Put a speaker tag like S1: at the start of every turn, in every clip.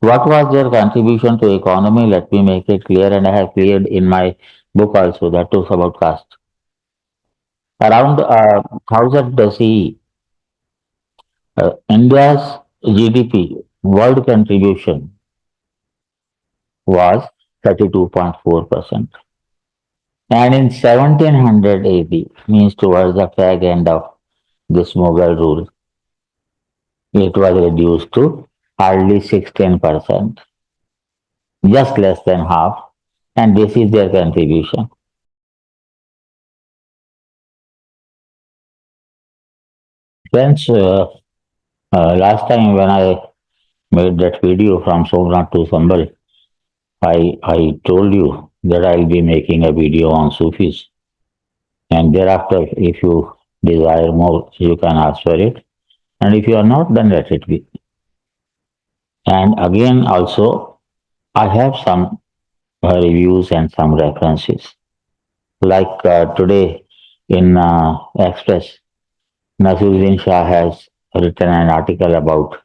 S1: What was their contribution to economy? Let me make it clear, and I have cleared in my book also that talks about caste. Around 1000 CE, India's GDP world contribution was 32.4%. And in 1700 AD, means towards the fag end of this Mughal rule, it was reduced to hardly 16%, just less than half, and this is their contribution. Friends, last time when I made that video from Somnath to Sambal, I told you that I'll be making a video on Sufis, and thereafter, if you desire more, you can ask for it, and if you are not, then let it be. And again, also, I have some reviews and some references. Like today in Express, Nasiruddin Shah has written an article about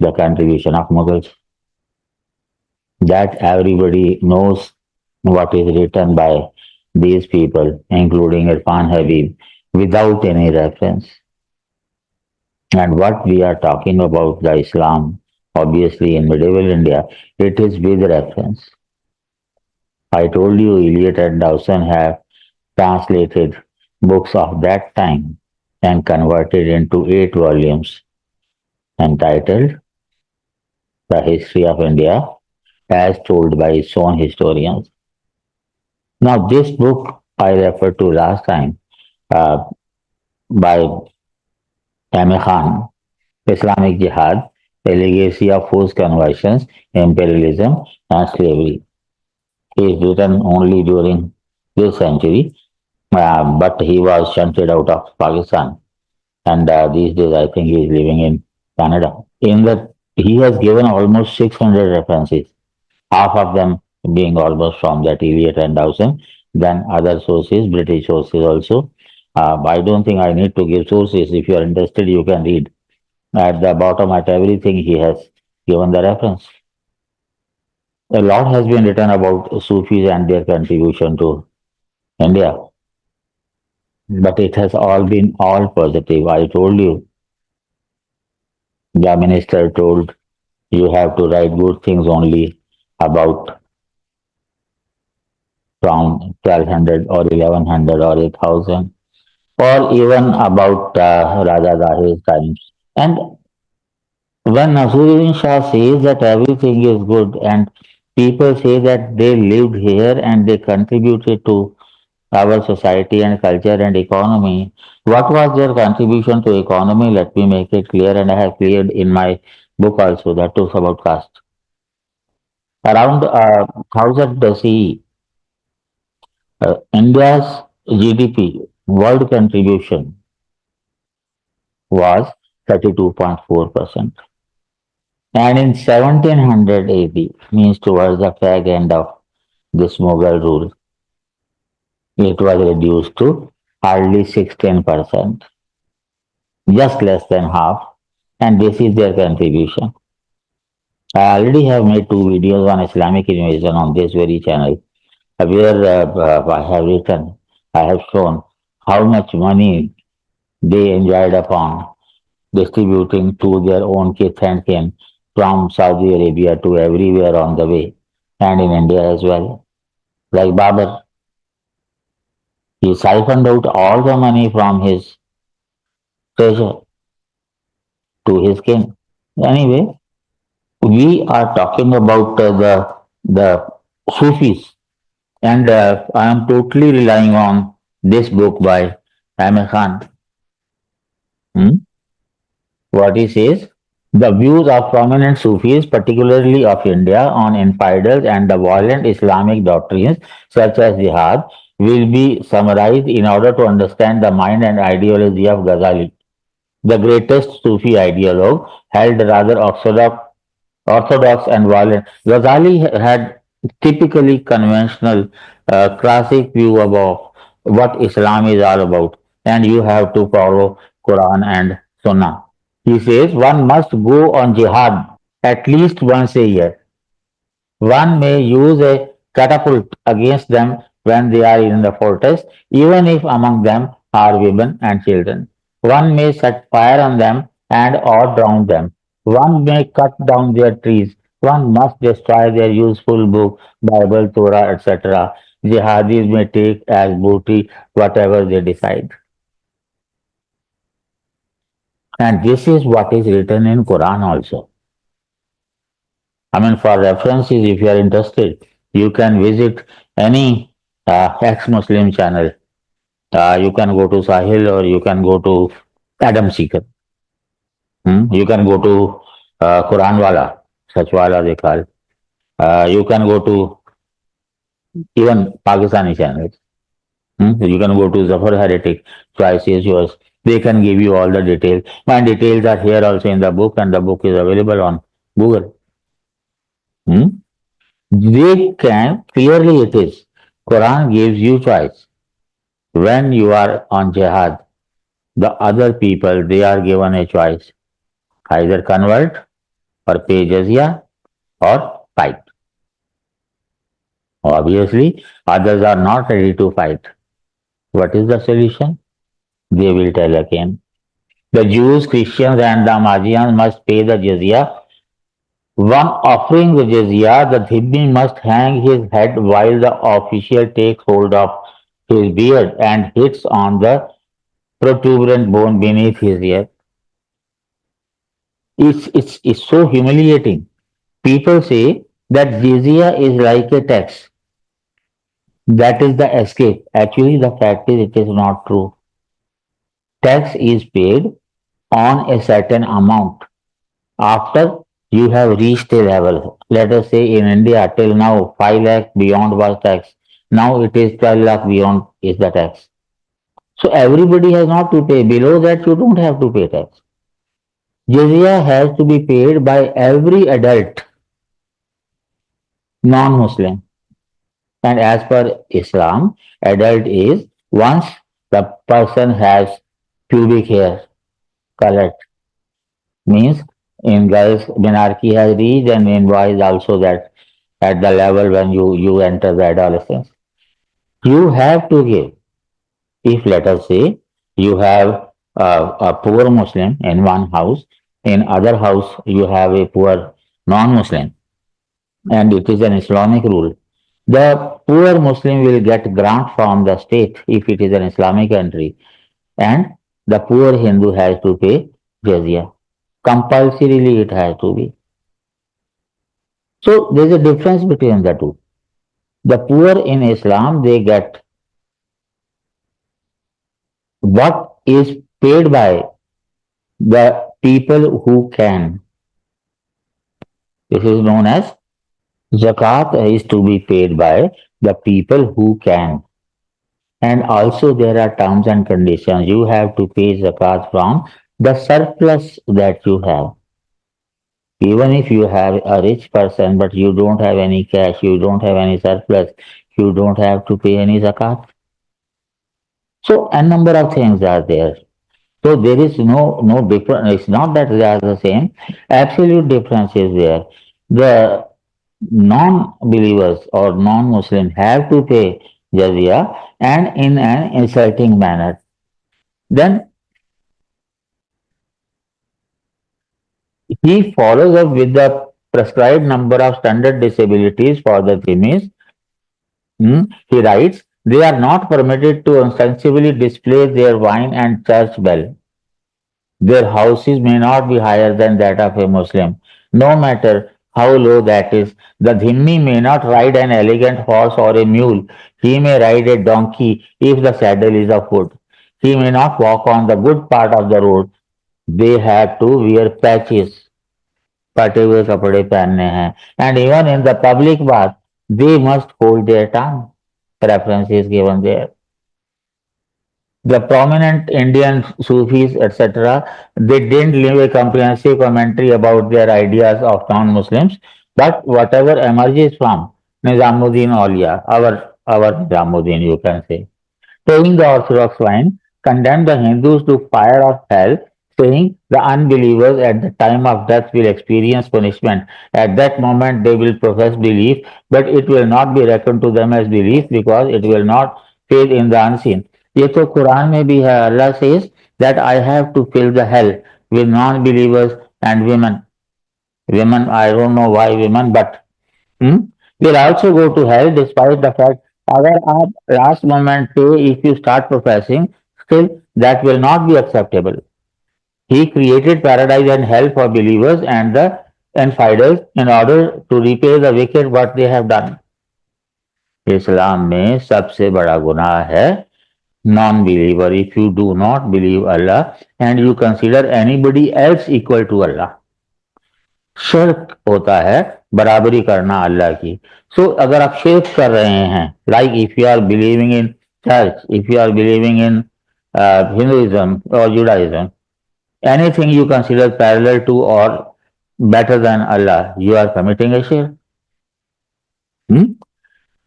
S1: the contribution of Mughals, that everybody knows what is written by these people, including Irfan Habib, without any reference. And what we are talking about, the Islam, obviously in medieval India, it is with reference. I told you Eliot and Dawson have translated books of that time and converted into 8 volumes entitled The History of India as told by its own historians. Now, this book I referred to last time uh, by Amir Khan, Islamic Jihad, a legacy of forced conversions, imperialism, and slavery. He is written only during this century, but he was shunted out of Pakistan, and these days I think he is living in Canada. In that, he has given almost 600 references, half of them being almost from that Eliot and Dawson, then other sources, British sources also. I don't think I need to give sources. If you are interested, you can read. At the bottom, at everything, he has given the reference. A lot has been written about Sufis and their contribution to India, but it has all been all positive. I told you, the minister told you have to write good things only about from 1200 or 1100 or 8000 or even about Raja Zahir's times. And when Nasiruddin Shah says that everything is good and people say that they lived here and they contributed to our society and culture and economy, what was their contribution to economy? Let me make it clear, and I have cleared in my book also that talks about caste. Around 1000 CE, India's GDP world contribution was 32.4%. And in 1700 AD, means towards the fag end of this Mughal rule, it was reduced to hardly 16%, just less than half, and this is their contribution. I already have made 2 videos on Islamic invasion on this very channel, where I have written, I have shown how much money they enjoyed upon distributing to their own kith and kin from Saudi Arabia to everywhere on the way, and in India as well. Like Babur, he siphoned out all the money from his treasure to his king. Anyway, we are talking about the Sufis, and I am totally relying on this book by Amir Khan. Hmm? What he says, the views of prominent Sufis, particularly of India, on infidels and the violent Islamic doctrines such as jihad, will be summarized in order to understand the mind and ideology of Ghazali, the greatest Sufi ideologue, held rather orthodox and violent. Ghazali had typically conventional, classic view about what Islam is all about, and you have to follow Quran and Sunnah. He says one must go on jihad at least once a year. One may use a catapult against them when they are in the fortress, even if among them are women and children. One may set fire on them and or drown them. One may cut down their trees. One must destroy their useful book, Bible, Torah, etc. Jihadis may take as booty whatever they decide. And this is what is written in Quran also. I mean, for references, if you are interested, you can visit any ex-Muslim channel. You can go to Sahil or you can go to Adam Seeker. You can go to Quran Wala, Sachwala they call. You can go to even Pakistani channels. You can go to Zafar Heretic, choice is yours. They can give you all the details. My details are here also in the book, and the book is available on Google. Hmm? They can clearly it is. Quran gives you choice. When you are on jihad, the other people they are given a choice. Either convert or pay jizya or fight. Obviously, others are not ready to fight. What is the solution? They will tell again. The Jews, Christians, and the Magians must pay the jizya. One offering the jizya, the dhimmi must hang his head while the official takes hold of his beard and hits on the protuberant bone beneath his ear. It's so humiliating. People say that jizya is like a tax. That is the escape. Actually, the fact is it is not true. Tax is paid on a certain amount after you have reached a level. Let us say in India till now 5 lakh beyond was tax. Now it is 12 lakh beyond is the tax. So everybody has not to pay. Below that you don't have to pay tax. Jizya has to be paid by every adult non-Muslim. And as per Islam, adult is once the person has pubic hair, correct. Means in girls menarche has reached and in boys also that at the level when you enter the adolescence. You have to give. If let us say you have a poor Muslim in one house, in other house you have a poor non-Muslim, and it is an Islamic rule. The poor Muslim will get grant from the state if it is an Islamic country, and the poor Hindu has to pay jizya. Compulsorily, it has to be. So there is a difference between the two. The poor in Islam they get what is paid by the people who can. This is known as zakat is to be paid by the people who can. And also there are terms and conditions. You have to pay zakat from the surplus that you have. Even if you have a rich person, but you don't have any cash, you don't have any surplus, you don't have to pay any zakat. So a number of things are there. So there is no difference. It's not that they are the same. Absolute difference is there. The non-believers or non-Muslim have to pay jizya and in an insulting manner. Then he follows up with the prescribed number of standard disabilities for the themes. He writes, they are not permitted to ostensibly display their wine and church bell. Their houses may not be higher than that of a Muslim, no matter how low that is. The dhimmi may not ride an elegant horse or a mule. He may ride a donkey if the saddle is of wood. He may not walk on the good part of the road. They have to wear patches. फटे हुए कपड़े पहनने हैं and even in the public bath they must hold their tongue. Reference is given there. The prominent Indian Sufis, etc., they didn't leave a comprehensive commentary about their ideas of non-Muslims, but whatever emerges from Nizamuddin Auliya, our Nizamuddin, you can say, taking the Orthodox line, condemned the Hindus to fire of hell, saying the unbelievers at the time of death will experience punishment. At that moment, they will profess belief, but it will not be reckoned to them as belief because it will not faith in the unseen. ये तो कुरान में भी है. Allah says that I have to fill the hell with non-believers and women. Women, I don't know why women, but hmm, will also go to hell despite the fact अगर आप last moment पे if you start professing, still that will not be acceptable. He created paradise and hell for believers and the infidels in order to repay the wicked what they have done. इस्लाम में सबसे बड़ा गुनाह है non believer. If you do not believe Allah and you consider anybody else equal to Allah, शिर्क होता है बराबरी करना अल्लाह की. सो अगर आप शिर्क कर रहे हैं, like if you are believing in church, if you are believing in Hinduism और Judaism, anything you consider parallel to or better than Allah, you are committing a shirk. Hmm?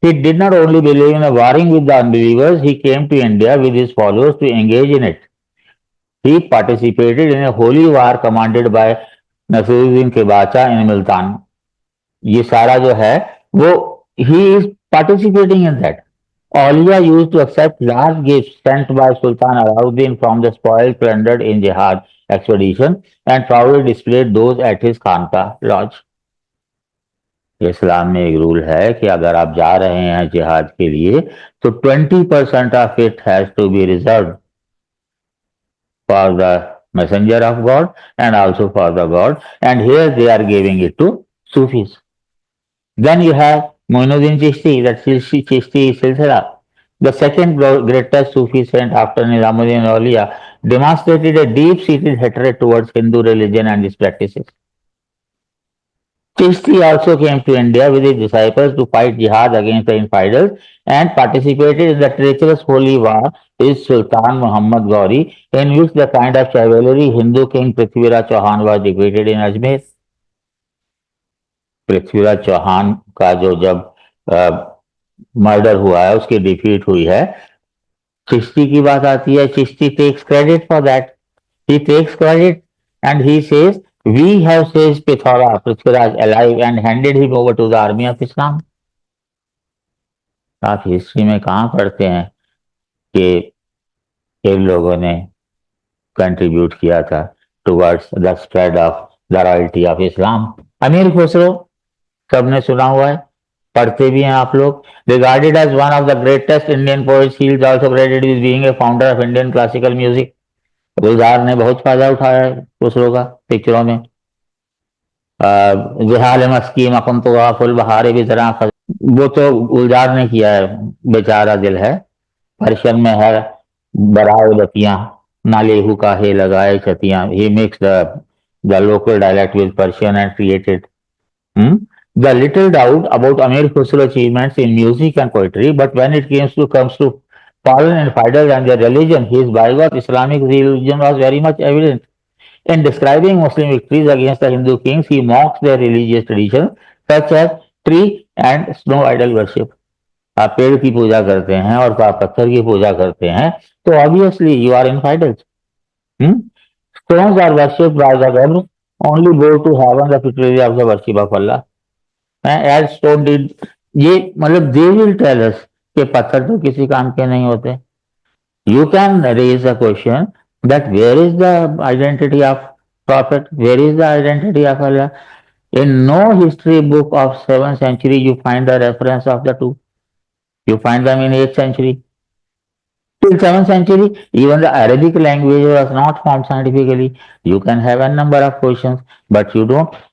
S1: He did not only believe in a warring with the unbelievers, he came to India with his followers to engage in it. He participated in a holy war commanded by Nasiruddin Kebacha in Multan. ये सारा जो है वो he is participating in that. Auliya used to accept large gifts sent by Sultan Alauddin from the spoil plundered in jihad expedition and proudly displayed those at his Khanka lodge. इस्लाम में एक rule है कि अगर आप जा रहे हैं जिहाद के लिए तो 20% of it has to be reserve for the messenger of God and also for the God, and here they are giving it to Sufis. Then you have Moinuddin Chishti, that Chishti Silsila, the second greatest Sufi saint after Nizamuddin and Auliya, demonstrated a deep-seated hatred towards Hindu religion and its practices. Chishti also came to India with his disciples to fight jihad against the infidels and participated in the treacherous holy war with Sultan Muhammad Gauri, in which the kind of chivalry Hindu king Prithviraj Chauhan was defeated in Ajmer. Prithviraj Chauhan का जो जब murder हुआ है, उसकी defeat हुई है, चिश्ती की बात आती है. Chishti takes credit for that. He takes credit and he says we have saved Prithviraj alive and handed him over to the army of Islam. आप हिस्ट्री में कहाँ पढ़ते हैं कि इन लोगों ने कंट्रीब्यूट किया था towards the spread of the royalty of Islam. अमीर खुसरो सबने सुना हुआ है, पढ़ते भी हैं आप लोग. Regarded as one of the greatest Indian poets, he is also credited with being a founder of Indian classical music. Gulzar ने बहुत फायदा उठाया है खुसरो का पिक्चरों में. जिहाल मस्की मकुम तो फुल बहारे भी जरा, वो तो गुलजार ने किया है, बेचारा दिल है. पर्शियन में है बराए बतियां नालेहू का हे लगाए छतियां. He mix the local dialect with Persian and created. The little doubt about Amir Khusrau's achievements in music and poetry, but when it comes to fallen infidels and their religion, his bigot Islamic religion was very much evident. In describing Muslim victories against the Hindu kings, he mocks their religious traditions such as tree and snow idol worship. आप पेड़ की पूजा करते हैं और आप पत्थर की पूजा करते हैं तो obviously you are infidels. Stones are worshipped by the gods, only go to heaven the futility of the worship of Allah. As stone did, ये मतलब दे विल टेल अस कि पत्थर तो किसी काम के नहीं होते. You can raise a question that where is the identity of prophet, where is the identity of Allah. In no history book of 7th century you find the reference of the two. You find them in 8th century. Till 7th century, even the Arabic language was not formed scientifically. You can have a number of questions, but you don't.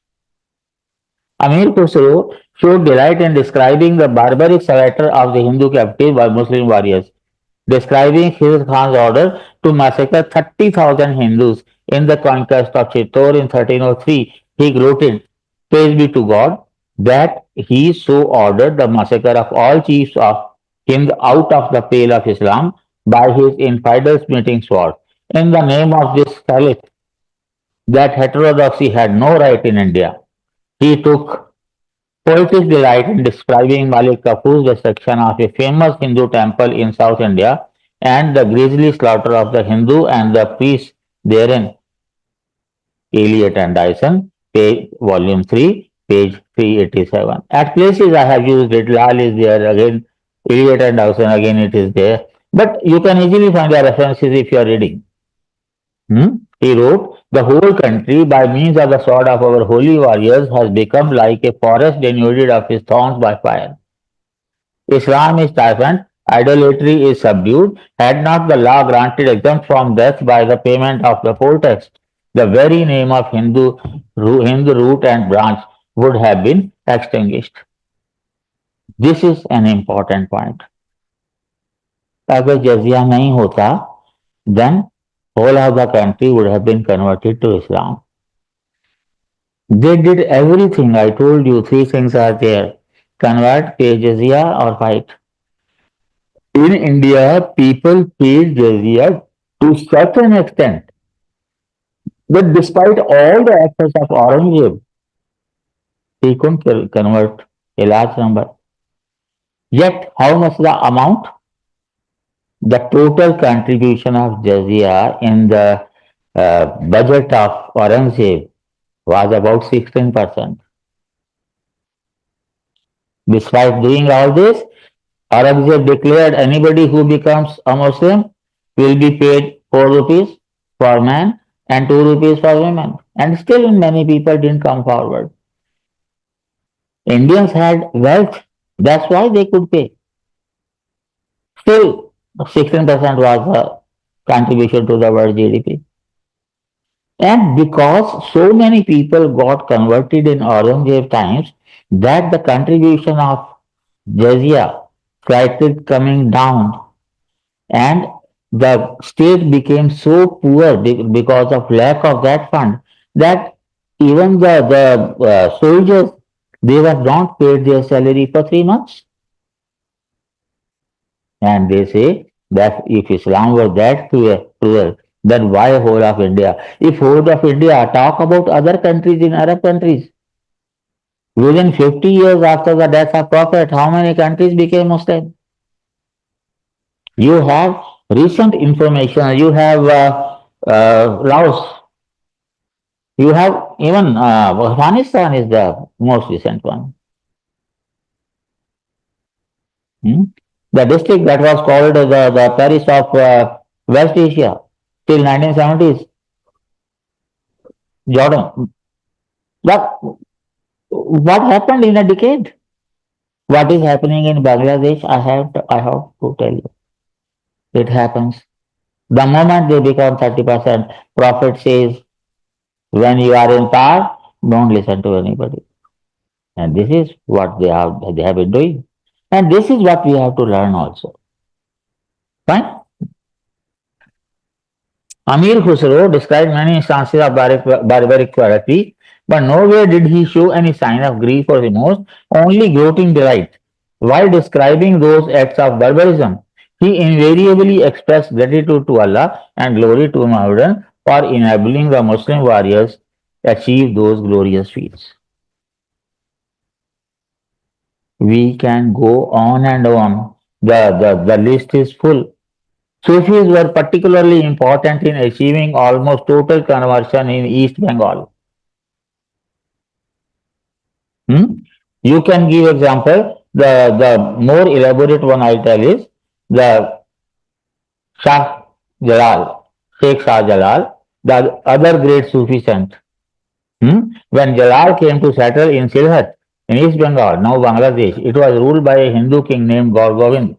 S1: Amir Khusrau showed delight in describing the barbaric slaughter of the Hindu captives by Muslim warriors, describing Khizr Khan's order to massacre 30,000 Hindus in the conquest of Chittor in 1303. He gloated, praise be to God, that he so ordered the massacre of all chiefs of Hind out of the pale of Islam by his infidel smiting sword. In the name of this caliph, that heterodoxy had no right in India. He took poetic delight in describing Malik Kafur's destruction of a famous Hindu temple in South India and the grisly slaughter of the Hindu and the priests therein. Eliot and Dyson, page volume 3, page 387. At places I have used it, Lal is there again, Eliot and Dyson again it is there. But you can easily find the references if you are reading. He wrote, the whole country, by means of the sword of our holy warriors, has become like a forest denuded of its thorns by fire. Islam is triumphant, idolatry is subdued. Had not the law granted exempt from death by the payment of the poll tax, the very name of Hindu root and branch would have been extinguished. This is an important point. अगर जजिया नहीं होता, then whole of the country would have been converted to Islam. They did everything. I told you three things are there: convert, pay jizya, or fight. In India, people paid jizya to such an extent that despite all the efforts of Aurangzeb, he couldn't convert a large number. Yet, how much the amount? The total contribution of jizya in the budget of Aurangzeb was about 16%. Despite doing all this, Aurangzeb declared anybody who becomes a Muslim will be paid 4 rupees for men and 2 rupees for women. And still many people didn't come forward. Indians had wealth, that's why they could pay. Still, 16% was the contribution to the world GDP. And because so many people got converted in Aurangzeb times, that the contribution of jizya started coming down, and the state became so poor because of lack of that fund that even the soldiers, they were not paid their salary for 3 months. And they say that if Islam was that cruel, then why whole of India? If whole of India, talk about other countries in Arab countries. Within 50 years after the death of Prophet, how many countries became Muslim? You have recent information, you have Laos, you have even Afghanistan is the most recent one. The district that was called the Paris of West Asia till 1970s, Jordan. But what happened in a decade? What is happening in Bangladesh? I have to tell you. It happens. The moment they become 30%, Prophet says, when you are in power, don't listen to anybody. And this is what they have been doing. And this is what we have to learn also. Fine? Amir Khusrau described many instances of barbaric cruelty, but nowhere did he show any sign of grief or remorse, only gloating delight. While describing those acts of barbarism, he invariably expressed gratitude to Allah and glory to Moinuddin for enabling the Muslim warriors achieve those glorious feats. We can go on and on. The list is full. Sufis were particularly important in achieving almost total conversion in East Bengal. You can give example. The more elaborate one I tell is the Shah Jalal, Sheikh Shah Jalal, the other great Sufi saint. When Jalal came to settle in Sylhet, in East Bengal, now Bangladesh, it was ruled by a Hindu king named Gaur Govind.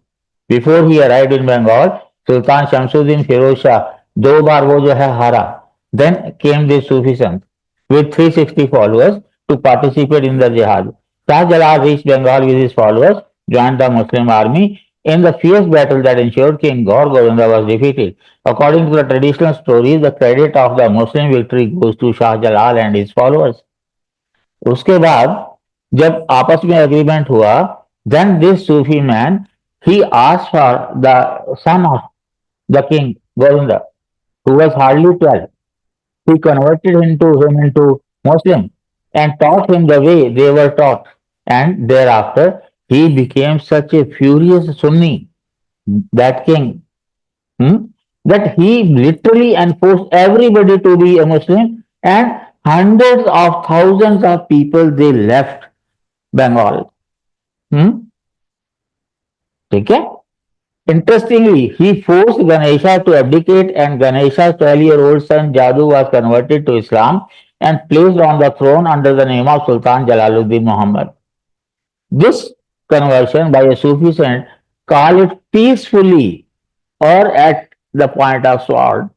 S1: Before he arrived in Bengal, Sultan Shamsuddin Firoz Shah, दो बार वो जो है हारा. Then came the Sufi sant with 360 followers to participate in the jihad. Shah Jalal reached Bengal with his followers, joined the Muslim army. In the fierce battle that ensured King Gaur Govinda was defeated, according to the traditional stories, the credit of the Muslim victory goes to Shah Jalal and his followers. उसके बाद जब आपस में agreement हुआ, then this Sufi man, he asked for the son of the king Govinda, who was hardly 12. He converted him into Muslim and taught him the way they were taught. And thereafter, he became such a furious Sunni, that king, that he literally enforced everybody to be a Muslim, and hundreds of thousands of people they left Bengal. Hmm? Okay? Interestingly, he forced Ganesha to abdicate, and Ganesha's 12-year-old son Jadu was converted to Islam and placed on the throne under the name of Sultan Jalaluddin Muhammad. This conversion by a Sufi saint, call it peacefully or at the point of sword,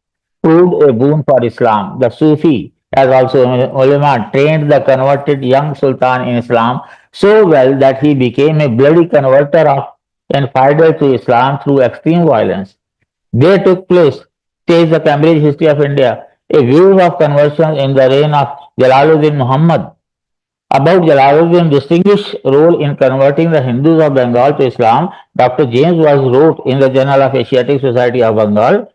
S1: proved a boon for Islam. The Sufi, as also ulama, trained the converted young sultan in Islam so well that he became a bloody converter of and fighter to Islam through extreme violence. There took place, says the Cambridge History of India, a wave of conversions in the reign of Jalaluddin Muhammad. About Jalaluddin's distinguished role in converting the Hindus of Bengal to Islam, Dr. James Walsh wrote in the Journal of Asiatic Society of Bengal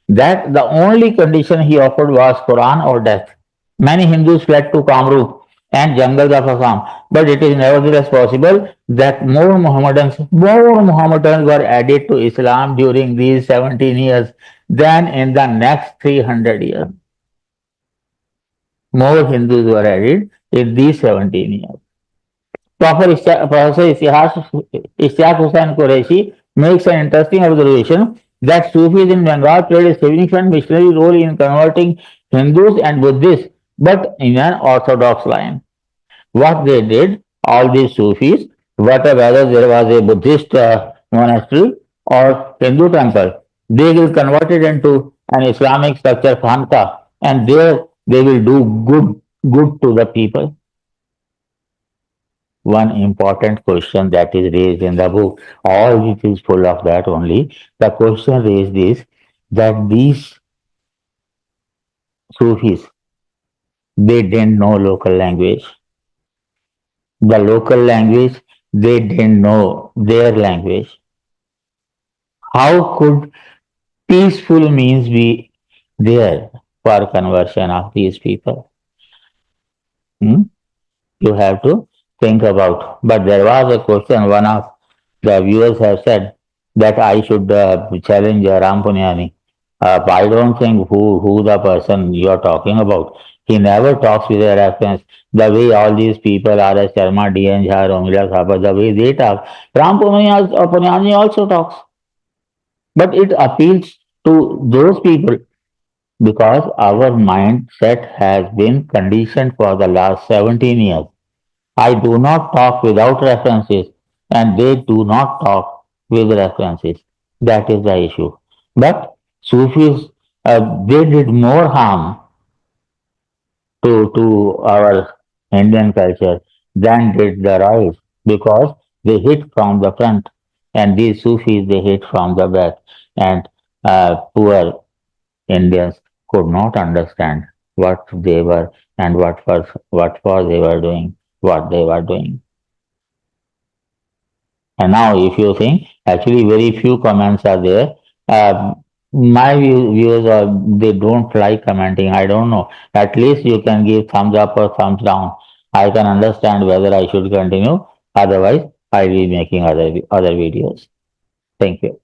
S1: that the only condition he offered was Quran or death. Many Hindus fled to Kamrup and jungles of Assam, but it is nevertheless possible that more Mohammedans were added to Islam during these 17 years than in the next 300 years. More Hindus were added in these 17 years. Professor Ishaq Hussain Qureshi makes an interesting observation that Sufis in Bengal played a significant missionary role in converting Hindus and Buddhists, but in an orthodox line. What they did, all these Sufis, whether there was a Buddhist monastery or Hindu temple, they will convert it into an Islamic structure, Khanka, and there they will do good to the people. One important question that is raised in the book, all it is full of that only. The question raised is that these Sufis, they didn't know local language. The local language, they didn't know their language. How could peaceful means be there for conversion of these people? Hmm? You have to think about. But there was a question, one of the viewers have said that I should challenge Ram Punyani. I don't think who the person you are talking about. He never talks with a reference. The way all these people are as Sharma, D.N. Jha, Romila Thapa, the way they talk. Ram Punyani also talks. But it appeals to those people because our mindset has been conditioned for the last 17 years. I do not talk without references, and they do not talk with references. That is the issue. But Sufis, they did more harm to our Indian culture than did the Rais because they hit from the front, and these Sufis they hit from the back, and poor Indians could not understand what they were and what was they were doing, what they were doing. And now, if you think, actually, very few comments are there. My viewers are they don't like commenting. I don't know. At least you can give thumbs up or thumbs down. I can understand whether I should continue. Otherwise, I'll be making other videos. Thank you.